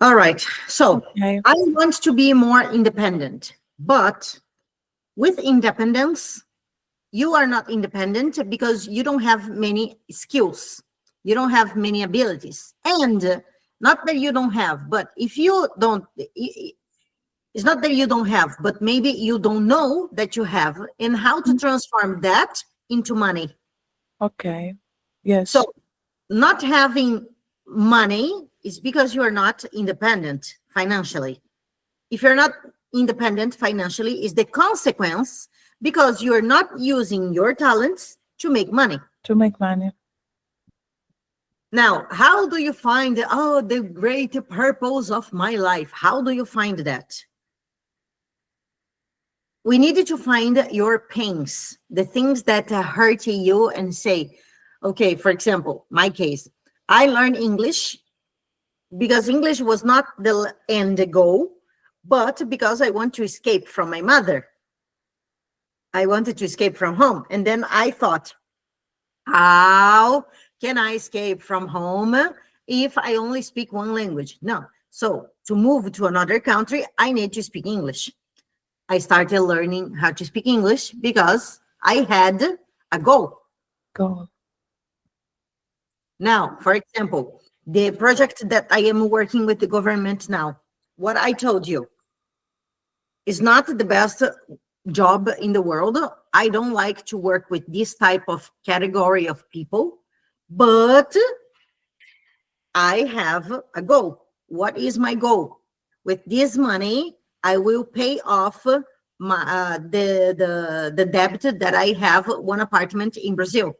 All right. So Okay. I want to be more independent, but with independence, you are not independent because you don't have many skills. You don't have many abilities. And not that you don't have, but if you don't, it's not that you don't have, but maybe you don't know that you have and how to transform that into money. Okay. So Yes. not having money is because you are not independent financially. If you're not independent financially, is the consequence because you're not using your talents to make money. To make money. Now, how do you find the great purpose of my life? How do you find that? We needed to find your pains, the things that hurt you, and say, okay, for example, my case, I learned English because English was not the end goal, but because I want to escape from my mother. I wanted to escape from home. And then I thought, how can I escape from home if I only speak one language? No. So to move to another country, I need to speak English. I started learning how to speak English because I had a goal. Go. Now, for example, the project that I am working with the government now, what I told you is not the best job in the world. I don't like to work with this type of category of people, but I have a goal. What is my goal? With this money, I will pay off the debt that I have one apartment in Brazil.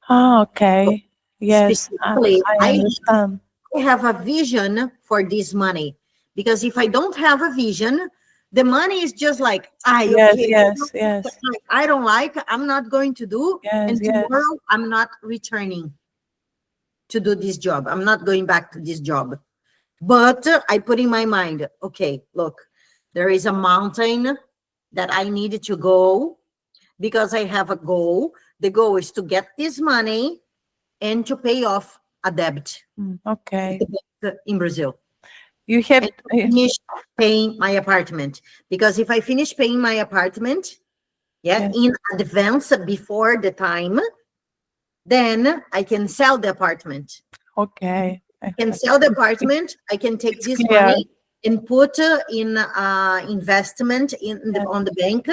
Ah, okay. Yes, Specifically, I understand. I have a vision for this money because if I don't have a vision, the money is just like, Yes, okay, yes, yes, I don't like, I'm not going to do, yes, and yes. tomorrow I'm not returning to do this job. I'm not going back to this job. But I put in my mind, okay, look, there is a mountain that I need to go because I have a goal. The goal is to get this money and to pay off a debt Okay. in Brazil You have, and to finish paying my apartment. Because if I finish paying my apartment, yeah, yes, in advance before the time, then I can sell the apartment. okay. Can sell the apartment. I can take It's this clear. money and put in investment Yes, on the bank,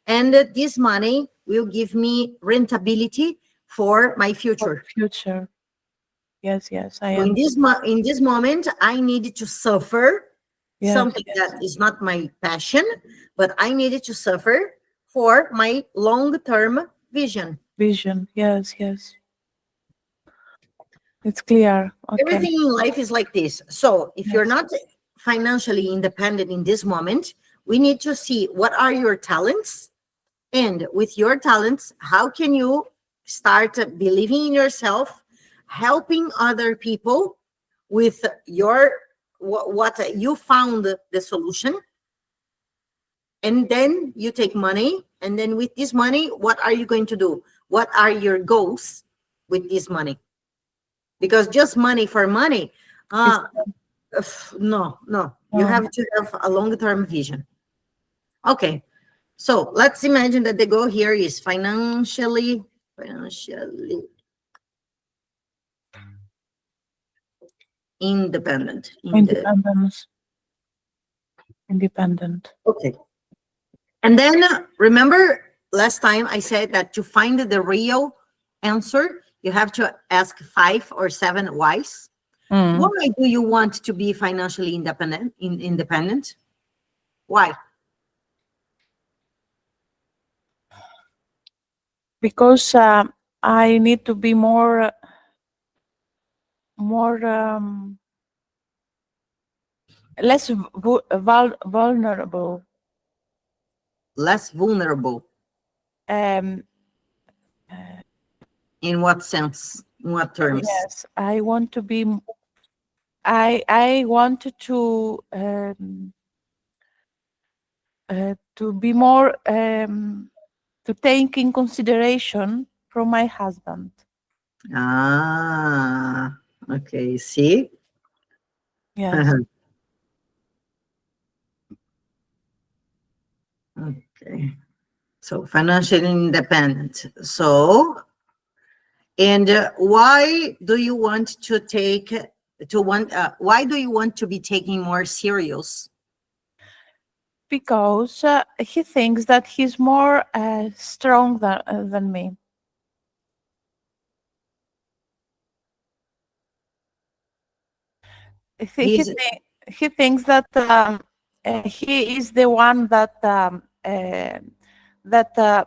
and this money will give me rentability for my for the future. future. Yes, yes, I So understand. in this moment, I needed to suffer Yes, something yes. that is not my passion, but I needed to suffer for my long term vision. Vision. Yes, yes. It's clear. Okay. Everything in life is like this. So if you're Yes. not financially independent in this moment, we need to see what are your talents, and with your talents, how can you start believing in yourself, helping other people with your what you found the solution, and then you take money, and then with this money, what are you going to do? What are your goals with this money? Because just money for money, It's, uh no, you have to have a long-term vision. Okay, so let's imagine that the goal here is financially independent independence. Independent. okay. And then remember last time I said that to find the real answer, you have to ask 5 or 7 whys. Mm. Why do you want to be financially independent? Why? Because I need to be more less vulnerable. Less vulnerable. Um, In what sense? In what terms? yes, I want to be. I wanted to be more to take in consideration from my husband. Ah, okay. See? Yes. Okay. So financially independent. So, and why do you want to take to want? Why do you want to be taking more serious? Because he thinks that he's more strong than me. He's He thinks that he is the one that that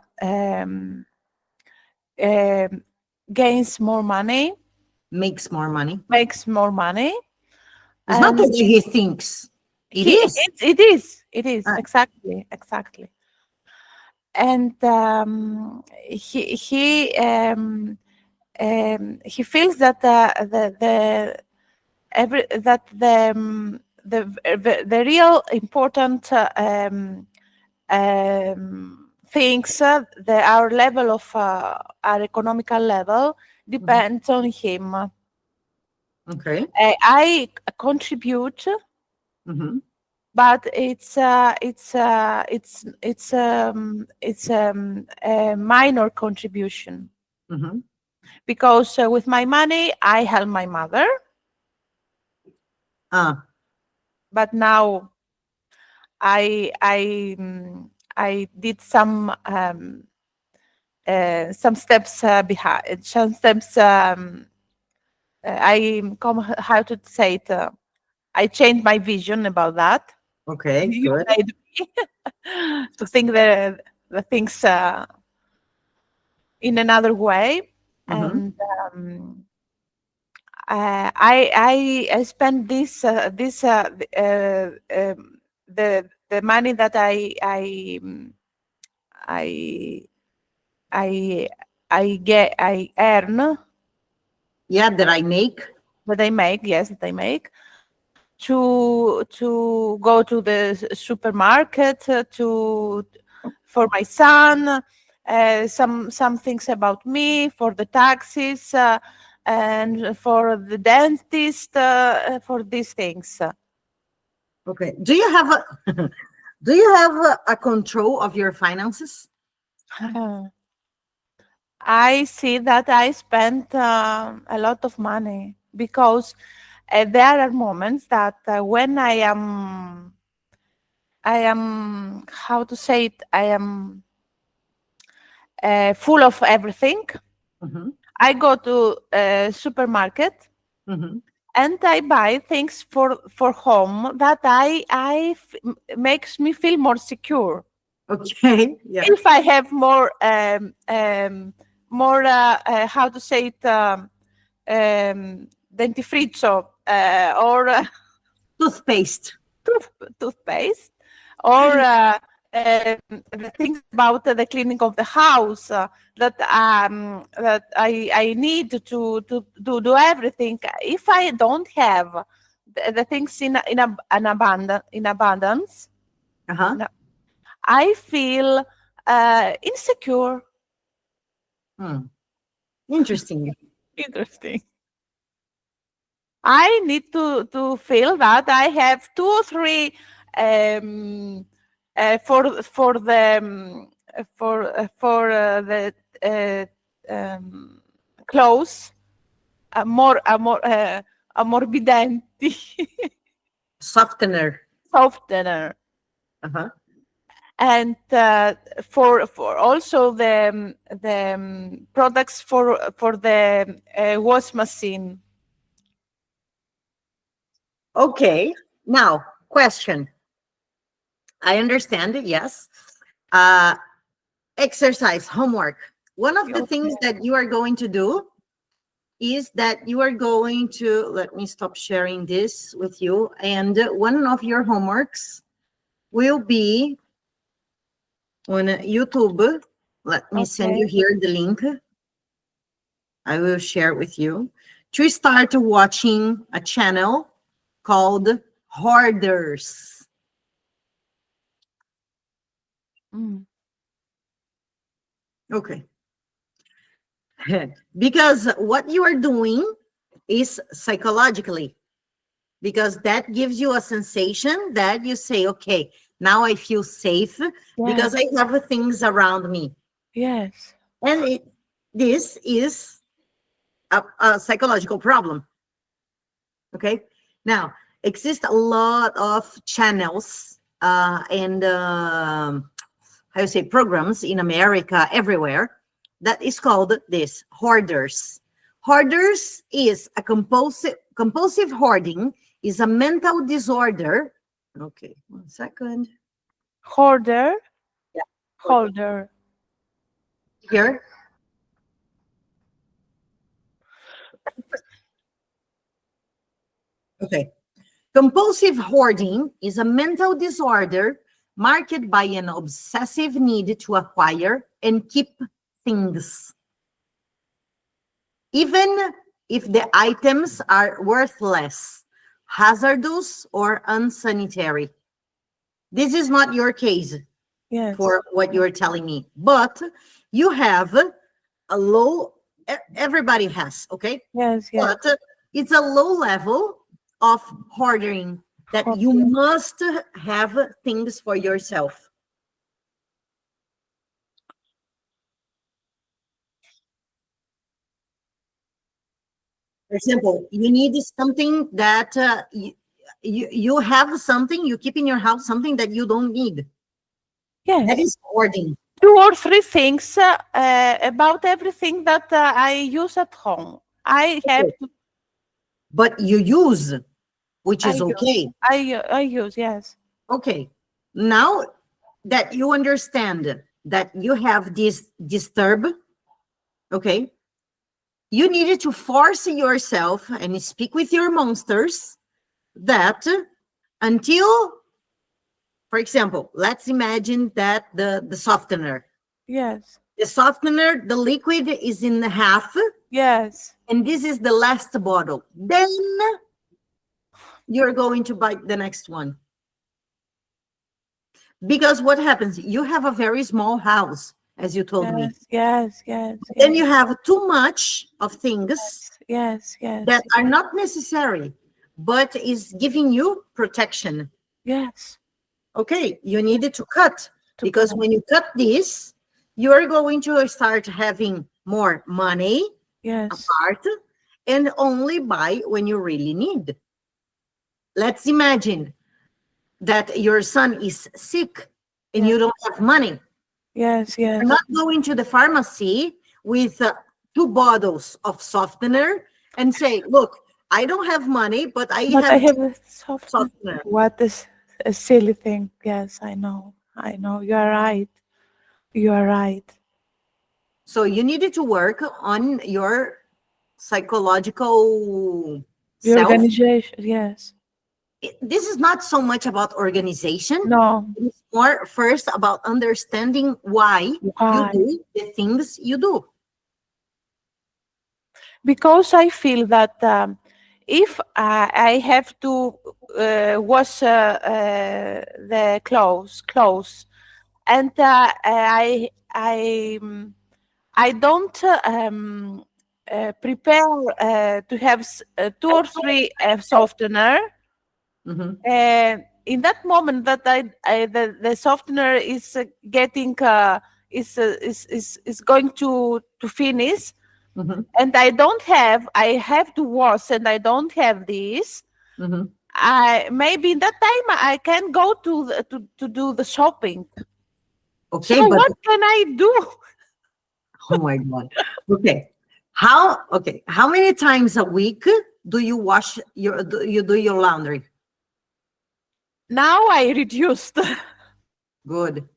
gains more money, makes more money. makes more money. It's not And that he thinks. It is. it is Uh, exactly. And he feels that the real important things, our level of our economical level depends on him. Okay. I contribute, Mm-hmm. but it's a minor contribution, Mm-hmm. because with my money I help my mother, Ah, but now I did some steps behind, some steps. I come how to say it. I changed my vision about that. okay, You good. made me to think the things in another way, Mm-hmm. and I spend the money that I I I earn, Yeah, that I make. that I make, yes, that I make, to go to the supermarket, to for my son, some things about me, for the taxes, and for the dentist, for these things. Okay. Do you have a do you have a control of your finances? I see that I spent a lot of money, because there are moments that when I am, how to say it, I am full of everything. Mm-hmm. I go to a supermarket Mm-hmm. and I buy things for home that makes me feel more secure. Okay. Yeah. If I have more how to say it, dentifricio, or Toothpaste. toothpaste, or the things about the cleaning of the house, that I need to do everything. If I don't have the things in abundance, Uh-huh. no, I feel insecure. Hmm. Interesting. Interesting. I need to feel that I have 2 or 3 um, for the clothes, ammorbidenti, Softener. softener, Uh-huh. and for also the products for the wash machine. Okay. Now, question. I understand it, yes. Uh exercise, homework. One of the things that you are going to do is that you are going to let me stop sharing this with you. And one of your homeworks will be on YouTube. Let me send Okay. you here the link. I will share it with you to start watching a channel called Hoarders. Mm. Okay. Because what you are doing is psychologically, because that gives you a sensation that you say, okay, Now I feel safe because I have things around me. Yes. And this is a psychological problem. Okay. Now, exist a lot of channels and how you say programs in America, everywhere, that is called this hoarders. Hoarders is a compulsive hoarding is a mental disorder. Okay, 1 second. Hoarder. Yeah. Holder. Here. Okay. Compulsive hoarding is a mental disorder marked by an obsessive need to acquire and keep things, even if the items are worthless, hazardous, or unsanitary. This is not your case Yes. for what you're telling me, but you have a low, everybody has, okay? Yes. Yes. But it's a low level of hoarding that you Hoarder. must have things for yourself. For example, you need something that you have something you keep in your house, something that you don't need. That Yes. is hoarding. 2 or 3 things about everything that I use at home. I have Okay. to. But you use, which I is use. okay. I use. Yes. Okay. Now that you understand that you have this disturb, okay, you needed to force yourself and speak with your monsters that until, for example, let's imagine that the softener, Yes. the liquid is in half, Yes. and this is the last bottle. Then you're going to buy the next one. Because what happens? You have a very small house, as you told me. Yes. Yes. Yes. Then Yes. you have too much of things Yes. Yes. that are not necessary, but is giving you protection. Yes. Okay, you needed to cut, To because cut. when you cut this, you're going to start having more money Yes. apart and only buy when you really need. Let's imagine that your son is sick and Yeah. you don't have money. Yes. Yes. You're not going to the pharmacy with 2 bottles of softener and say, look, I don't have money, but I But I have have a soft. softener. What is a silly thing? Yes, I know. I know. You are right. You are right. So you needed to work on your psychological The self. organization. Yes. This is not so much about organization. No. It's more first about understanding why you Why? do the things you do. Because I feel that if I have to wash the clothes, and I don't prepare to have 2 or 3 softener. Mhm. In that moment that the softener is getting is going to finish, Mhm. and I have to wash, and I don't have this. Mhm. I maybe in that time I can go to do the shopping. So Okay, but what can I do? oh my God. Okay. How many times a week do you wash you do your laundry? Now I reduced Good.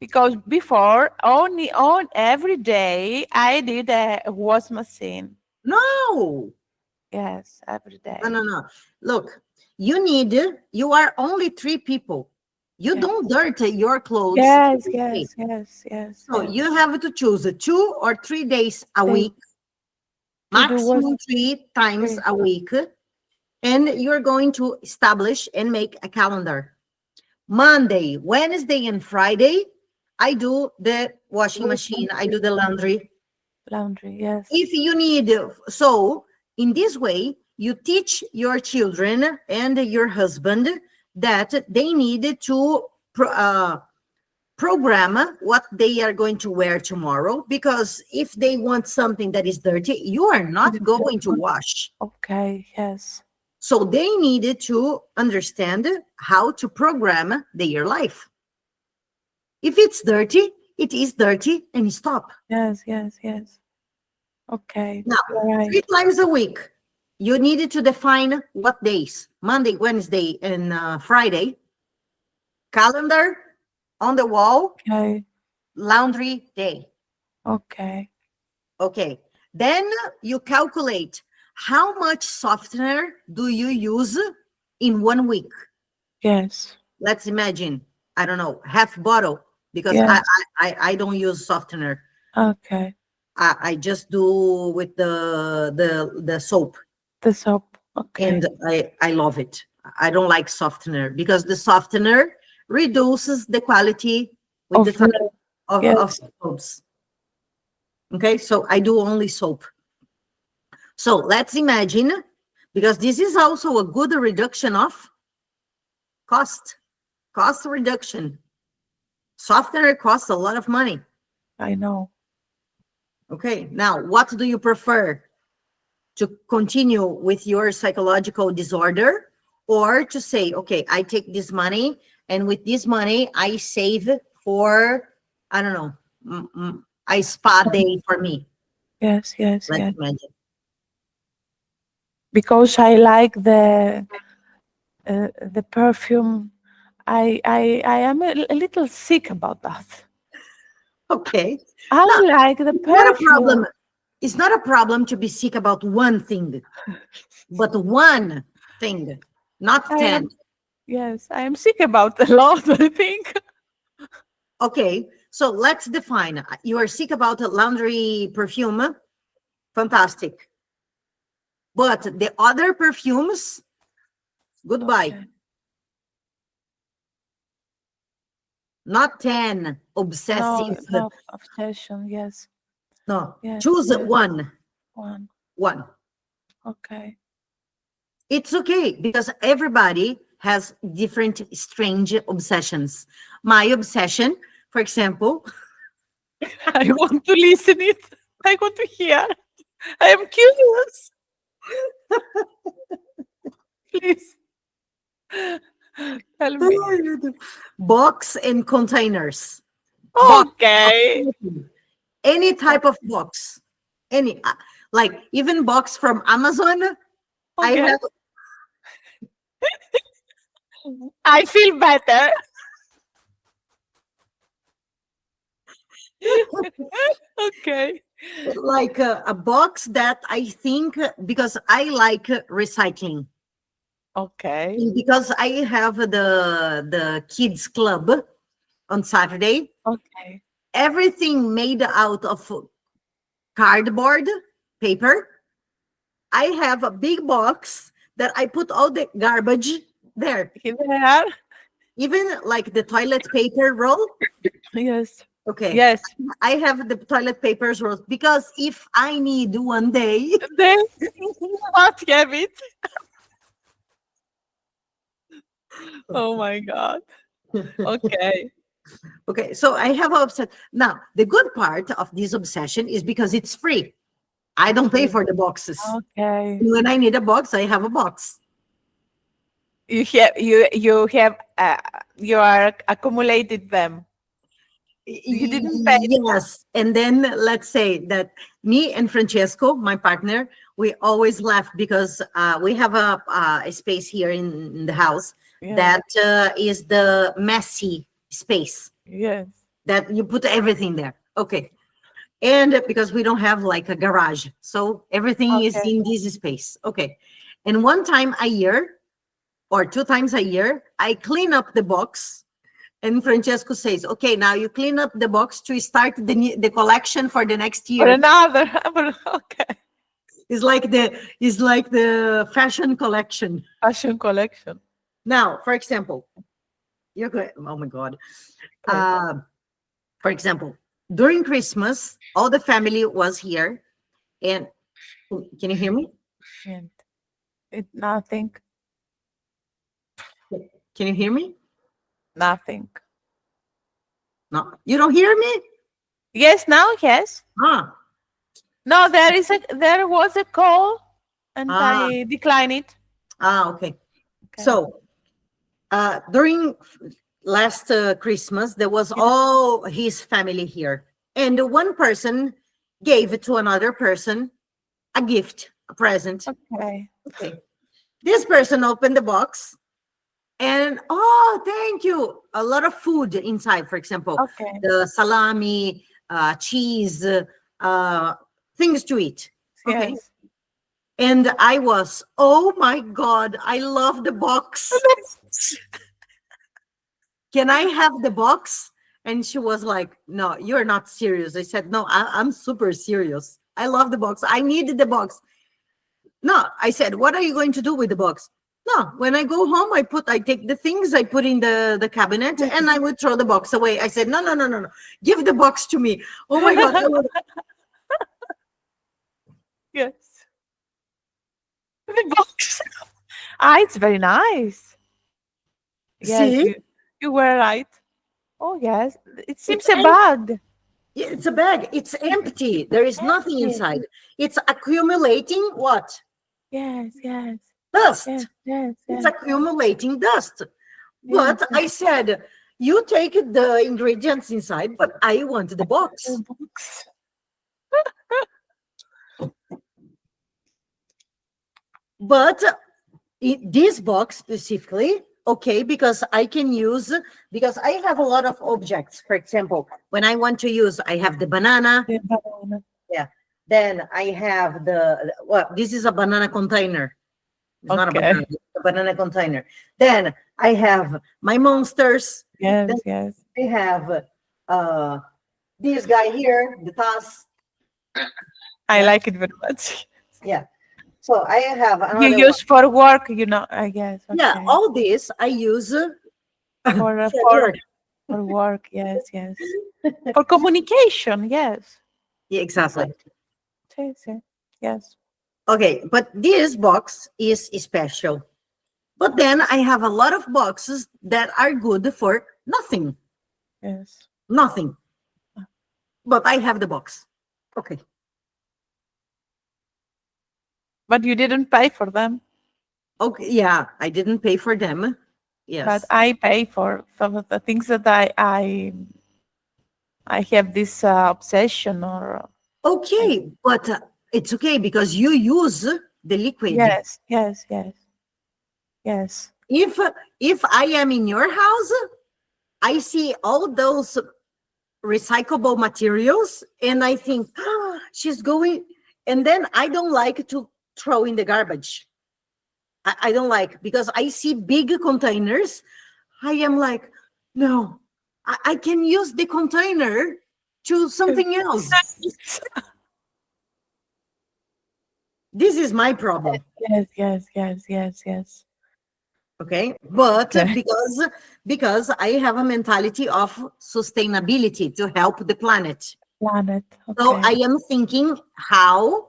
because before only on every day I did a wash machine. No. Yes, every day. No. Look, you are only 3 people. You Yes. don't dirt your clothes. Yes, every day. yes. So you have to choose 2 or 3 days a They- week, to do what? maximum 3 times Okay. a week, and you're going to establish and make a calendar. Monday, Wednesday, and Friday, I do the washing machine, I do the laundry. Laundry, yes. If you need, so in this way, you teach your children and your husband that they need to program what they are going to wear tomorrow, because if they want something that is dirty, you are not going to wash. Okay. Yes. So they needed to understand how to program their life. If it's dirty, it is dirty, and stop. Yes. Yes. Yes. Okay. Now, You're right. 3 times a week, you needed to define what days: Monday, Wednesday, and Friday. Calendar on the wall, Okay. laundry day. Okay. Okay. Then you calculate how much softener do you use in 1 week. Yes. Let's imagine, I don't know, half bottle, because Yes. I don't use softener. Okay. I just do with the soap, The soap. Okay. and I love it. I don't like softener because the softener reduces the quality with Of the time the- of yes. soaps. Okay, so I do only soap. So let's imagine, because this is also a good reduction of cost reduction. Softener costs a lot of money. I know. Okay, now what do you prefer? To continue with your psychological disorder, or to say, okay, I take this money, and with this money I save for, I don't know, a spa day for me. Yes. Yes. Let's Yes. imagine. Because I like the perfume. I am a little sick about that. Okay, I no, like the not a problem. perfume. It's not a problem to be sick about one thing, but one thing, not I 10. am Yes, I am sick about a lot, I think. Okay, so let's define. You are sick about a laundry perfume. Fantastic. But the other perfumes, goodbye. Okay. Not 10 No, obsessive. no obsession. Yes. No, Yes. choose Yes. one. One. One. Okay. It's okay, because everybody has different strange obsessions. My obsession, for example, I want to listen it. I want to hear. I am curious. Please tell me. box and containers. Box. Okay. Any type of box. Any, like even box from Amazon. I Okay. have. I feel better. Okay. Like a box that I think, because I like recycling, Okay. and because I have the kids club on Saturday, Okay. everything made out of cardboard paper. I have a big box that I put all the garbage there, There. even like the toilet paper roll. Yes. Okay, Yes. I have the toilet papers roll, because if I need one day, Then you must have it. Oh my God. Okay. okay, so I have upset. Now, the good part of this obsession is because it's free. I don't pay for the boxes. Okay. When I need a box, I have a box. You are accumulated them. You didn't pay. Yes. And then let's say that me and Francesco, my partner, we always laugh, because we have a space here in the house Yeah. that is the messy space Yes. that you put everything there. Okay. And because we don't have like a garage, so everything is Okay. in this space. Okay. And one time a year or 2 times a year, I clean up the box. And Francesco says, okay, now you clean up the box to start the collection for the next For year. another. Okay. It's like the fashion collection. Fashion collection. Now, for example, you're going, oh my God. Okay. For example, during Christmas, all the family was here. And can you hear me? And it nothing. Can you hear me? Nothing. No, you don't hear me? Yes, now yes. Ah, No, there was a call and ah, I declined it. okay. Okay. So, during last Christmas, there was Yeah. all his family here, and one person gave to another person a gift, a present. Okay. Okay. This person opened the box and, oh, thank you. A lot of food inside, for example, Okay. the salami, cheese, things to eat. Okay. Yes. And I was, oh my God, I love the box. Can I have the box? And she was like, no, you're not serious. I said, no, I'm super serious. I love the box. I needed the box. No, I said, what are you going to do with the box? No, when I go home, I take the things, I put in the cabinet, and I would throw the box away. I said, no. Give the box to me. Oh my God. Yes. The box. It's very nice. Yes, See? you were right. Oh yes, it seems It's a bag. It's a bag. It's empty. There is nothing Empty. inside. It's accumulating what? Yes, yes, Dust. yes. It's accumulating dust. Yes, But I said, you take the ingredients inside, but I want the box. the box. But this box specifically, okay, because I can use, because I have a lot of objects. For example, when I want to use, I have the banana. The banana. Yeah. Then I have this is a banana container. It's not a Okay. banana, it's a banana container. Then I have my monsters. Yes, Then yes. I have this guy here, the task. I Yeah. like it very much. Yeah. So I have You another use for work, I guess. Yeah, Okay. all this I use For for work. for work. Yes, yes. For communication. Yes. Yeah, exactly. Yes, yes. Okay, but this box is special. But then I have a lot of boxes that are good for nothing. Yes. Nothing. But I have the box. Okay. But you didn't pay for them. Okay, yeah, I didn't pay for them. Yes. But I pay for some of the things that I have this obsession or Okay, but it's okay because you use the liquid. yes. If I am in your house, I see all those recyclable materials and I think, she's going, and then I don't like to throw in the garbage. I don't like, because I see big containers. I am like, no, I can use the container to something else. This is my problem. Yes. Okay, but Okay. because I have a mentality of sustainability to help the planet. Planet. So I Okay. am thinking, how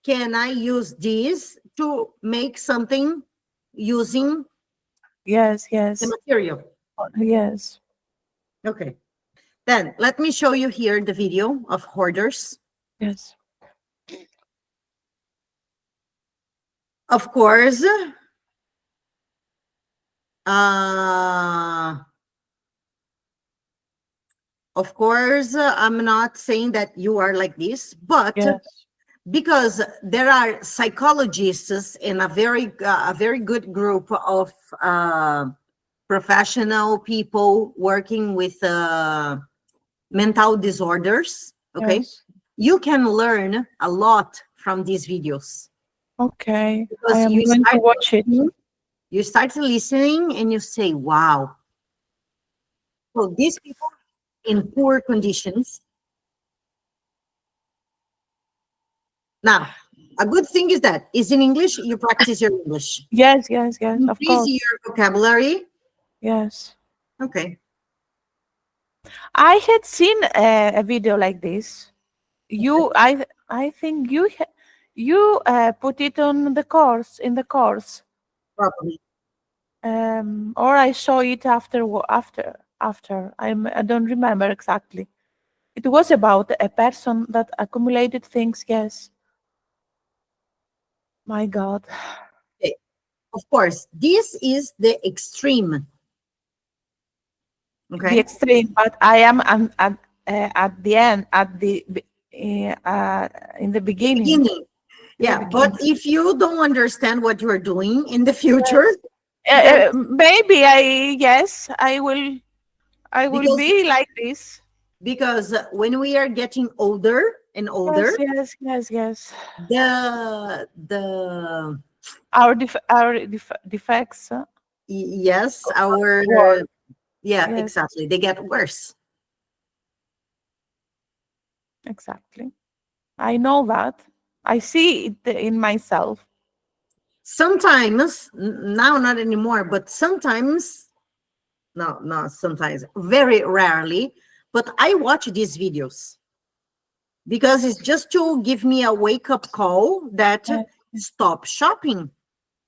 can I use this to make something using Yes. the material? Yes. Okay, then let me show you here the video of hoarders. Yes. Of course, uh, I'm not saying that you are like this, but Yes. because there are psychologists in a very good group of professional people working with mental disorders. Okay, Yes. you can learn a lot from these videos Okay. I because am going to watch it. you start listening and you say, wow. So these people in poor conditions. Now, a good thing is that is in English, you practice your English. Yes. Of Increase course. your vocabulary. Yes. Okay. I had seen a video like this. I think you put it on the course in the course. Probably. or I saw it after. I don't remember exactly. It was about a person that accumulated things. Yes. My God. Okay. Of course, this is the extreme. The Okay. extreme, but I am at the end, in the The beginning. beginning. In the Yeah, but beginning. if you don't understand what you are doing in the future, Yes. then Maybe yes, I will because be like this. when we are getting older and older, Yes, yes, yes, yes. the Our defects. yes, Go our forward. yeah, Yes, exactly, they get worse. exactly. I know that. I see it in myself. Sometimes now not anymore, but sometimes, no, not sometimes, very rarely, but I watch these videos because it's just to give me a wake up call that Yes, stop shopping.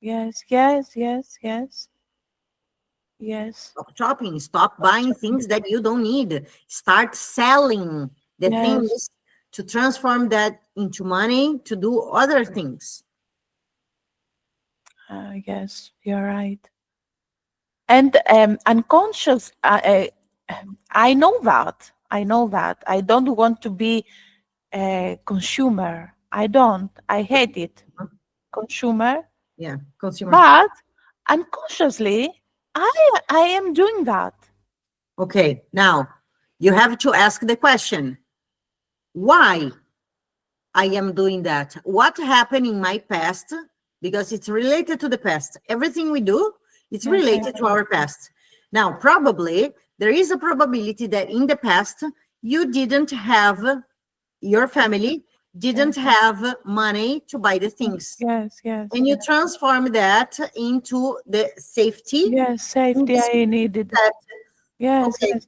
yes, yes, yes, yes, yes. Stop shopping, stop buying things that you don't need. Start selling the Yes, things to transform that into money to do other things. yes, you're right. And unconscious, I know that. I know that. I don't want to be a consumer. I don't. I hate it. Consumer. Yeah, consumer. But unconsciously, I am doing that. Okay, now you have to ask the question, why I am doing that? What happened in my past? Because it's related to the past. Everything we do, it's Yes, yes, related to our past. Now, probably there is a probability that in the past you didn't have, your family didn't yes, have money to buy the things. yes, yes, And you yes. transform that into the safety. Yes, In safety this I needed. that, Yes, okay, yes.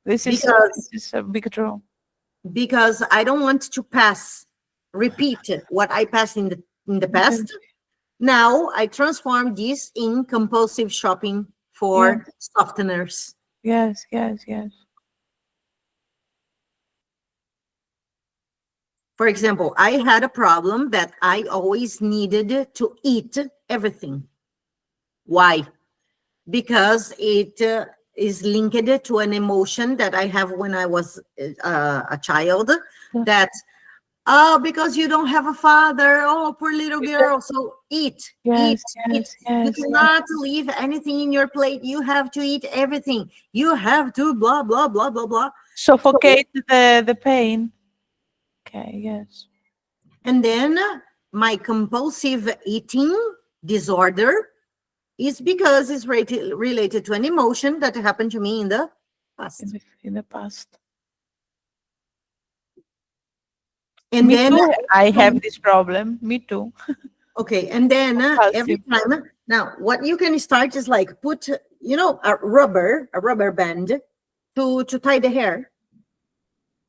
This is because a big draw. I don't want to repeat what I passed in the Yes, past. Now I transform this in compulsive shopping yes, for softeners. yes, yes, yes. For example, I had a problem that I always needed to eat everything. Why? Because it is linked to an emotion that I have when I was a child, Yes, that, oh, because you don't have a father, oh, poor little girl, so eat, eat, yes, eat. yes, You yes, yes. cannot leave anything in your plate. You have to eat everything. You have to blah, blah, blah, blah, blah. So, Suffocate the pain. Okay, yes. and then my compulsive eating disorder is because it's related to an emotion that happened to me in the past. In the past. And Me then, too. I have this problem. Me too. okay, and then every Compulsive. time, now what you can start is like put, a rubber band to tie the hair.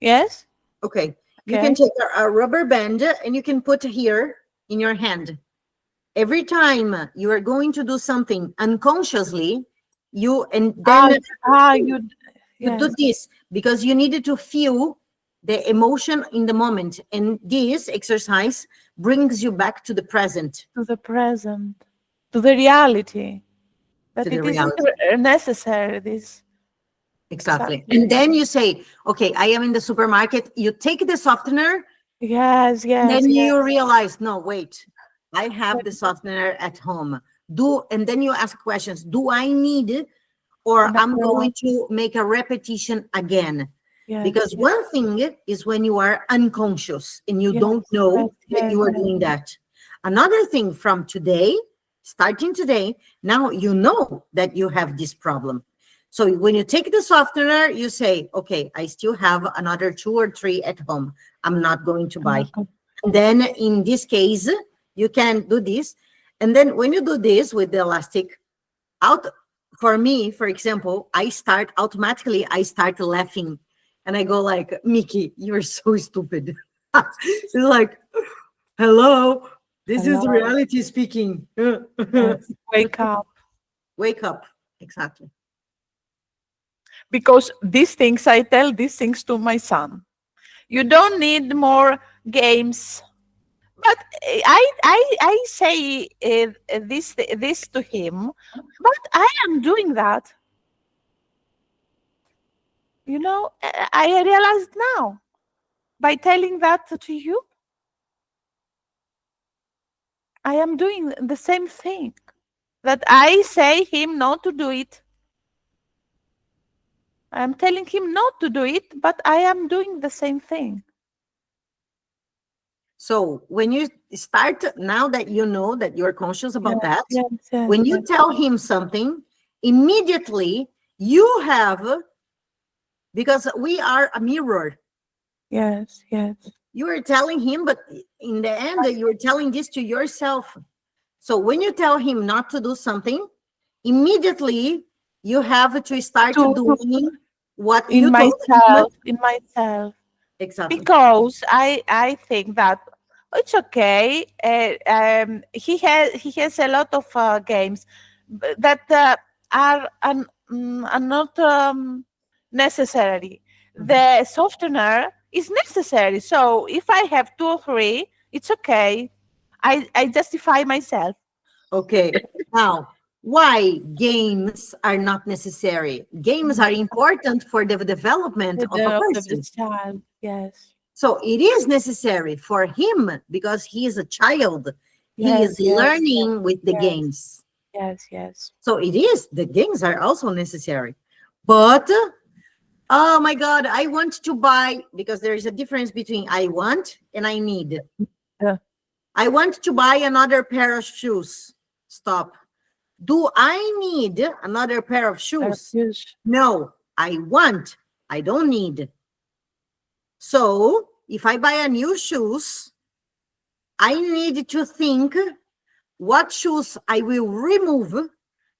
Yes. Okay, you can Okay. take a rubber band and you can put here in your hand. Every time you are going to do something unconsciously, and Ah, then you. you do Yes. this because you needed to feel the emotion in the moment, and this exercise brings you back to the present, To the present. To the reality. to That the it isn't reality. necessary. This Exactly. exactly. And then you say, okay, I am in the supermarket. You take the softener, Yes. and Yes. then Yes. you realize, no, wait, I have the Yes. softener at home. And then you ask questions. Do I need it, or Another I'm one. going to make a repetition again? Yes. Because Yes. one thing is when you are unconscious and you Yes. don't Yes. know that Yes. you are Yes. doing that. Another thing from today, starting today, now you know that you have this problem. So when you take the softener, you say, okay, I still have another 2 or 3 at home. I'm not going to I'm buy. not good. And then in this case, you can do this. And then when you do this with the elastic out, for me, for example, I start laughing, and I go like, Mickey, you're so stupid. It's like, hello, this is Hello. reality speaking. Yes. Wake up. Wake up. Exactly. Because these things, I tell these things to my son. You don't need more games. But I say this to him, but I am doing that. You know, I realized now by telling that to you, I am doing the same thing that I say him not to do it. I am telling him not to do it, but I am doing the same thing. So when you start, now that you know that you're conscious about that, Yes, yes, when you tell him something, immediately you have, because we are a mirror. yes, yes. You are telling him, but in the end, you're telling this to yourself. So when you tell him not to do something, immediately you have to start To- doing what in you told him. myself. Exactly. Because I think that it's okay. He has a lot of games that are not necessary. The softener is necessary. So if I have 2 or 3, it's okay. I justify myself. Okay. Now, why games are not necessary? Games are important for the development of a Of the person. child, yes. So it is necessary for him because he is a child. He is Yes, yes, learning with the yes. games. Yes, yes. So it is, the games are also necessary. But, oh my God, I want to buy, because there is a difference between I want and I need. I want to buy another pair of shoes. Stop. Do I need another pair of shoes? No, I want. I don't need. So if I buy a new shoes, I need to think what shoes I will remove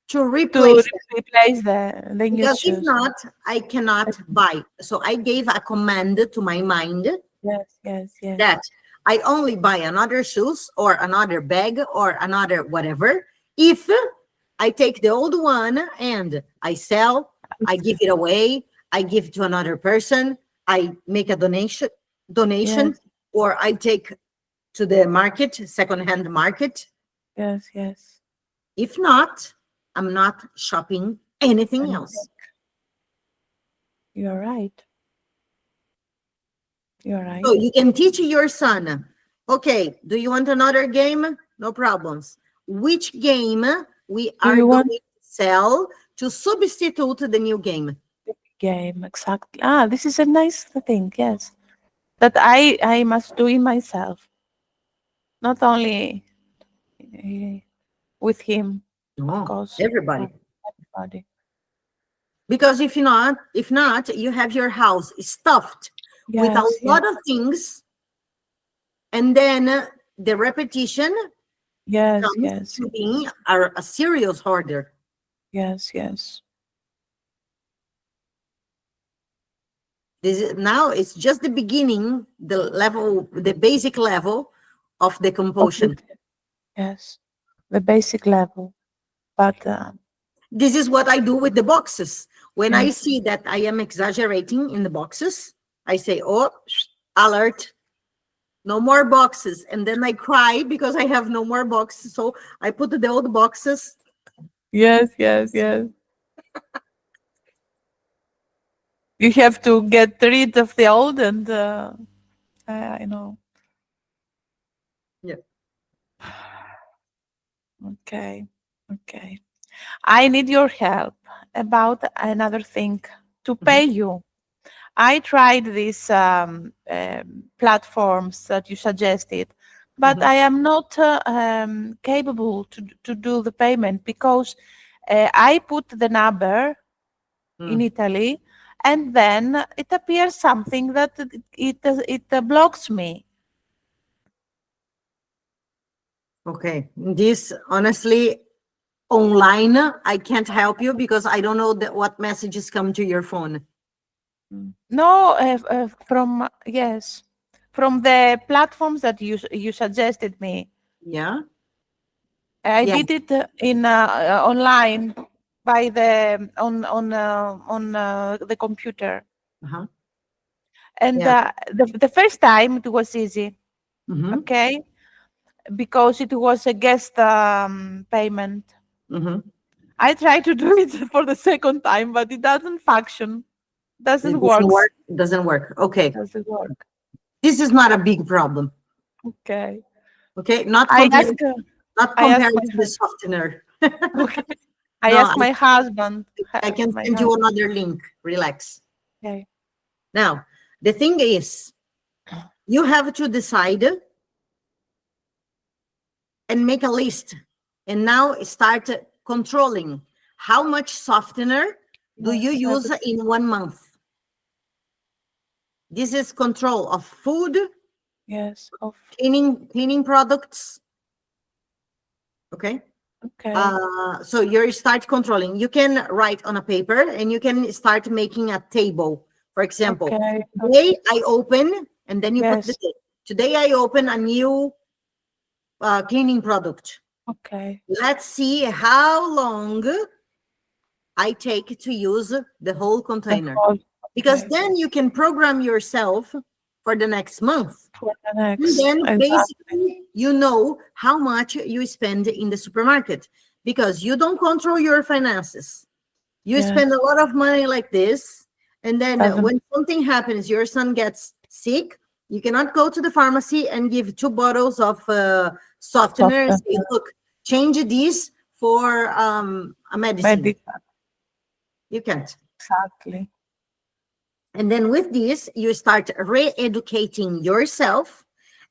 to replace them. Replace the new Because if shoes. not, I cannot buy. So I gave a command to my mind Yes, yes, yes. that I only buy another shoes or another bag or another whatever if I take the old one and I sell, I give it away, I give it to another person, I make a donation, Yes. or I take to the market, secondhand market. Yes, yes. If not, I'm not shopping anything else. You're right. You're right. So you can teach your son, okay, do you want another game? No problems. Which game we are you going want- to sell to substitute the new game? Game, exactly. This is a nice thing, yes. That I must do it myself. Not only with him, No, of course. everybody. Everybody. Because if not, you have your house stuffed with a Yes, lot of things, and then the repetition yes, comes yes, to being a serious hoarder. yes, yes. This is, now it's just the beginning, the basic level of the compulsion. Yes, the basic level. But This is what I do with the boxes. When I yes. see that I am exaggerating in the boxes, I say, oh, alert, no more boxes. And then I cry because I have no more boxes. So I put the old boxes. Yes, yes, yes. You have to get rid of the old and I know. Yeah. Okay. Okay. I need your help about another thing to pay you. I tried these platforms that you suggested, but I am not capable to do the payment because I put the number in Italy and then it appears something that it blocks me. Okay. This, honestly, online, I can't help you because I don't know what messages come to your phone. No, from yes, from the platforms that you suggested me. Yeah. I Yeah. did it in online by the on the computer. Uh-huh. And Yeah. the first time it was easy, Mm-hmm. okay, because it was a guest payment. Mm-hmm. I tried to do it for the second time, but it doesn't function. It Doesn't doesn't work. work. It doesn't work. Okay. Doesn't work. This is not a big problem. Okay. Okay. Not I compared. ask. Not I ask compared my to the softener. okay. I No, ask my husband. I can My send you husband. another link. Relax. Okay. Now, the thing is, you have to decide and make a list, and now start controlling how much softener do you Yes, use in 1 month. This is control of food, yes. Of cleaning products. Okay. okay. So you start controlling. You can write on a paper and you can start making a table. For example, Okay. today I open, and then you put the Yes. date. Today I open a new cleaning product. Okay. Let's see how long I take to use the whole The container. whole- Because okay. then you can program yourself for the next month. For the And next. then Exactly. basically you know how much you spend in the supermarket, because you don't control your finances. You spend Yes. a lot of money like this, and then Doesn't. when something happens, your son gets sick, you cannot go to the pharmacy and give 2 bottles of softener and say, Soften. look, change this for a medicine. Medical. You can't. Exactly. And then with this, you start re-educating yourself,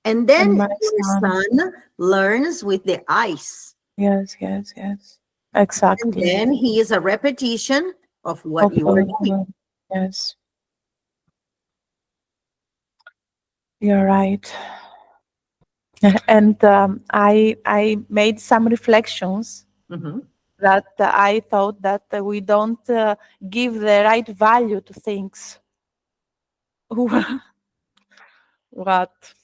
and then And my your son. son learns with the eyes. Yes. Yes. Yes. And Exactly. then he is a repetition of what Of you are doing. yes. You're right. And I made some reflections Mhm. that I thought that we don't give the right value to things. What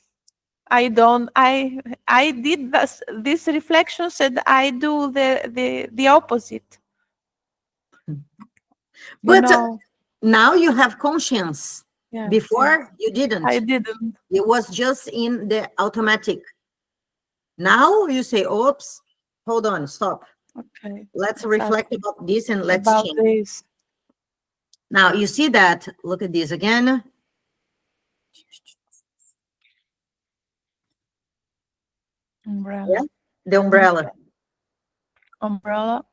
I don't I did this reflections and I do the opposite. You But know, now you have conscience. yes, Before you I didn't. didn't. It was just in the automatic. Now you say, oops, hold on, stop. Okay, Let's exactly. reflect about this and let's About change. this. Now you see that. Look at this again. Umbrella. Yeah, the umbrella. Umbrella.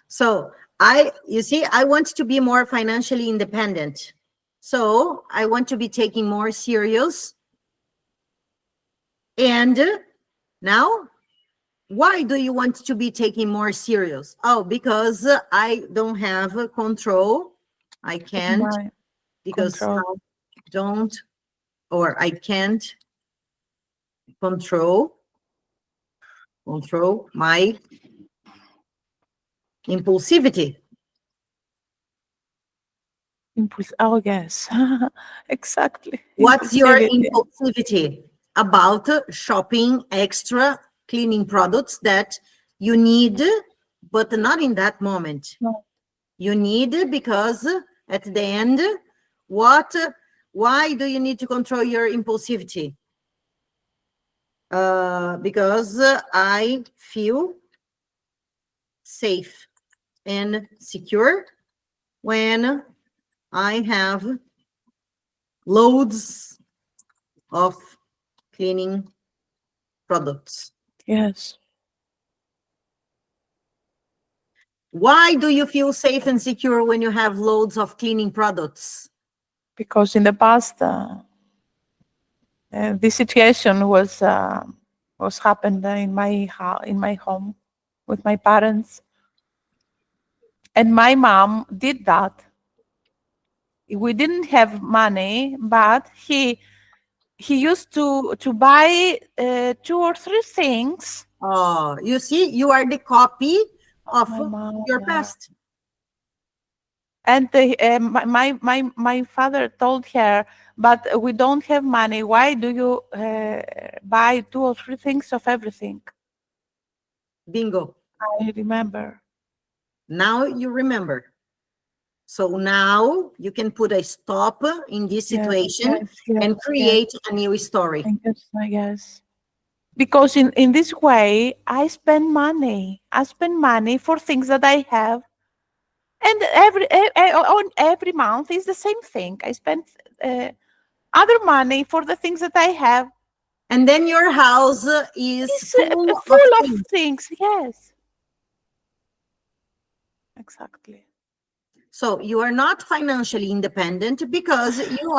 So you see, I want to be more financially independent. So I want to be taking more serious. And now, why do you want to be taking more serious? Oh, because I don't have control. I can't, My because control. I don't, or I can't control my impulsivity. Impulse. Oh yes, exactly. What's your Impulsivity. impulsivity about shopping extra cleaning products that you need, but not in that moment? No. You need because at the end, why do you need to control your impulsivity? Because I feel safe and secure when I have loads of cleaning products. Yes, Why do you feel safe and secure when you have loads of cleaning products? because in the past, this situation was happened in my home with my parents, and my mom did that. We didn't have money, but he used to buy 2 or 3 things. Oh, you see, you are the copy of My mom, your yeah. past. And my father told her, but we don't have money. Why do you buy 2 or 3 things of everything? Bingo. I remember. Now you remember. So now you can put a stop in this situation and create a new story. Yes. Because in this way, I spend money. I spend money for things that I have, and on every month is the same thing. I spend other money for the things that I have. And then your house is It's full of full of things. things. Yes. Exactly. So you are not financially independent because you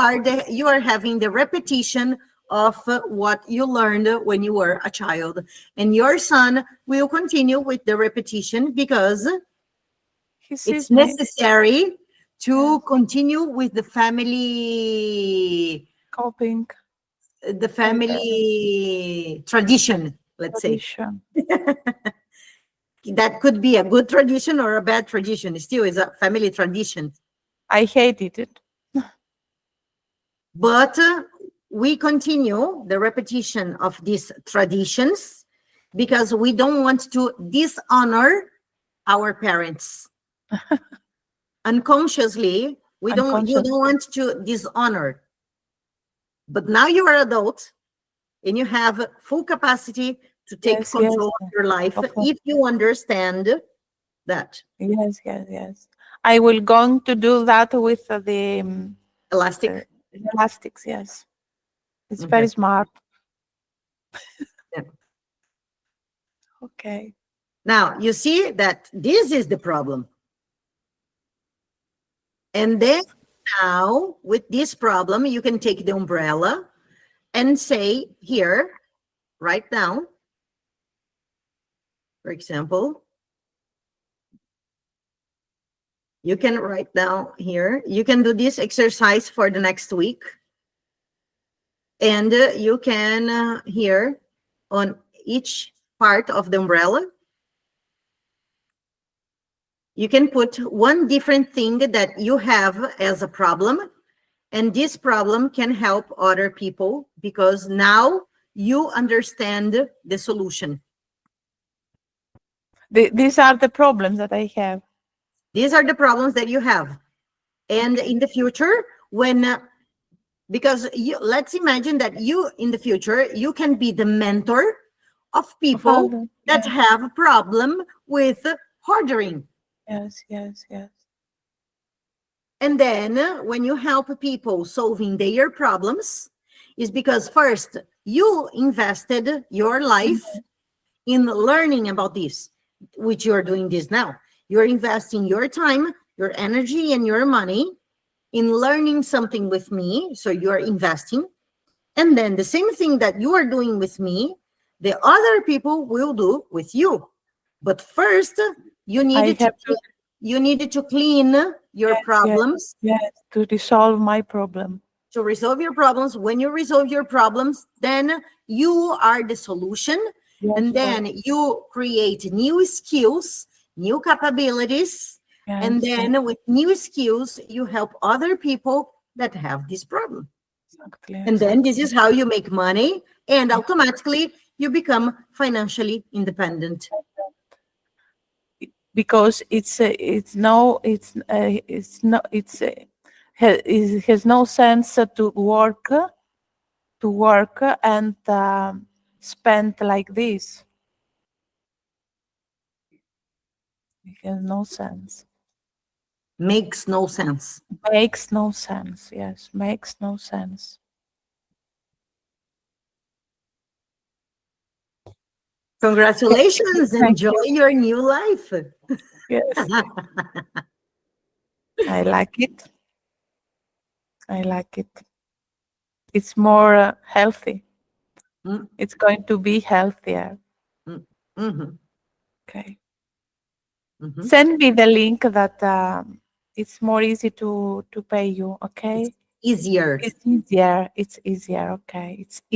are having the repetition of what you learned when you were a child, and your son will continue with the repetition because He it's sees me necessary to continue with the family coping tradition, let's say. tradition. That could be a good tradition or a bad tradition. It still is a family tradition. I hated it. But we continue the repetition of these traditions because we don't want to dishonor our parents. Unconsciously, you don't want to dishonor. But now you are adult and you have full capacity to take control of your life if you understand that. Yes. I will going to do that with the elastics. Yes, it's very smart. Yeah. Okay. Now you see that this is the problem. And then now with this problem, you can take the umbrella and say here, write down, for example, you can write down here, you can do this exercise for the next week. And you can here on each part of the umbrella, you can put one different thing that you have as a problem. And this problem can help other people because now you understand the solution. These are the problems that I have. These are the problems that you have. And in the future, because let's imagine that you, in the future, you can be the mentor of people that have a problem with hoarding. Yes. And then when you help people solving their problems, is because first you invested your life in learning about this, which you're doing this now. You're investing your time, your energy, and your money in learning something with me. So you're investing. And then the same thing that you are doing with me, the other people will do with you. But first, you needed to clean your problems. Yes, to resolve my problem. To resolve your problems. When you resolve your problems, then you are the solution. And then you create new skills, new capabilities. And then with new skills, you help other people that have this problem. And then this is how you make money, and automatically you become financially independent. Because it has no sense to work and spend like this. It has no sense. Makes no sense. Makes no sense. Yes, makes no sense. Congratulations. Enjoy your new life. Yes. I like it. It's more healthy. It's going to be healthier. Okay. Send me the link that it's more easy to pay you. Okay. Easier. It's easier. Okay. It's easier.